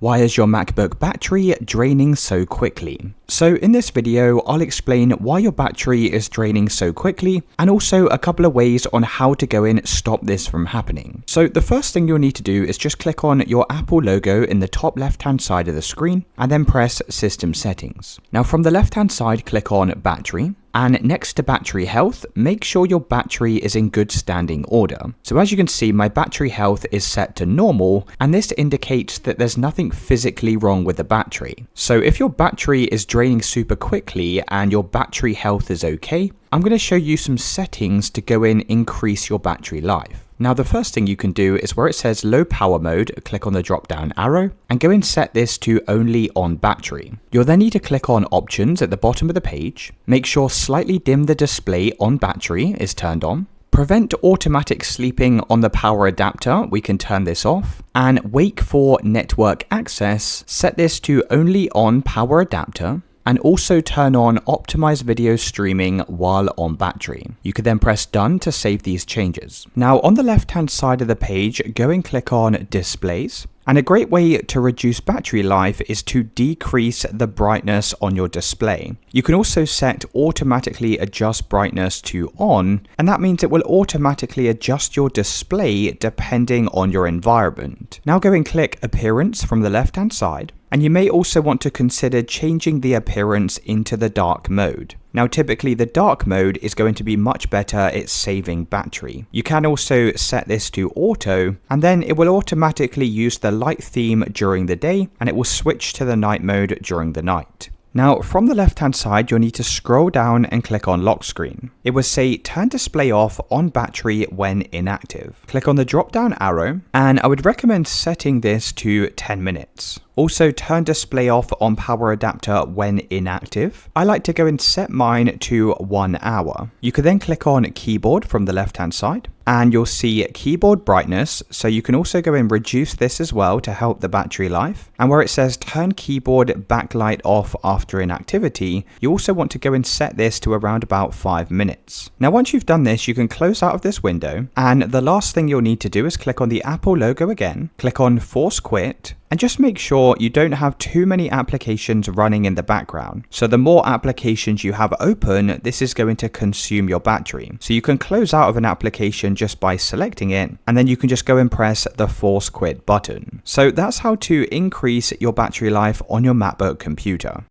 Why is your MacBook battery draining so quickly? So in this video, I'll explain why your battery is draining so quickly and also a couple of ways on how to go in stop this from happening. So the first thing you'll need to do is just click on your Apple logo in the top left hand side of the screen and then press System Settings. Now from the left hand side, click on Battery. And next to battery health, make sure your battery is in good standing order. So as you can see, my battery health is set to normal, and this indicates that there's nothing physically wrong with the battery. So if your battery is draining super quickly and your battery health is okay, I'm going to show you some settings to go in increase your battery life. Now the first thing you can do is where it says low power mode, click on the drop down arrow and go and set this to only on battery. You'll then need to click on options at the bottom of the page. Make sure slightly dim the display on battery is turned on. Prevent automatic sleeping on the power adapter, we can turn this off. And wake for network access, set this to only on power adapter. And also turn on optimize video streaming while on battery. You could then press done to save these changes. Now on the left hand side of the page, go and click on displays. And a great way to reduce battery life is to decrease the brightness on your display. You can also set automatically adjust brightness to on, and that means it will automatically adjust your display depending on your environment. Now go and click appearance from the left hand side. And you may also want to consider changing the appearance into the dark mode. Now typically the dark mode is going to be much better at saving battery. You can also set this to auto and then it will automatically use the light theme during the day and it will switch to the night mode during the night. Now from the left hand side you'll need to scroll down and click on lock screen. It will say turn display off on battery when inactive. Click on the drop down arrow and I would recommend setting this to 10 minutes. Also turn display off on power adapter when inactive. I like to go and set mine to 1 hour. You can then click on keyboard from the left hand side and you'll see keyboard brightness. So you can also go and reduce this as well to help the battery life. And where it says turn keyboard backlight off after inactivity, you also want to go and set this to around about 5 minutes. Now once you've done this, you can close out of this window and the last thing you'll need to do is click on the Apple logo again, click on force quit, and just make sure you don't have too many applications running in the background. So the more applications you have open, this is going to consume your battery. So you can close out of an application just by selecting it, and then you can just go and press the force quit button. So that's how to increase your battery life on your MacBook computer.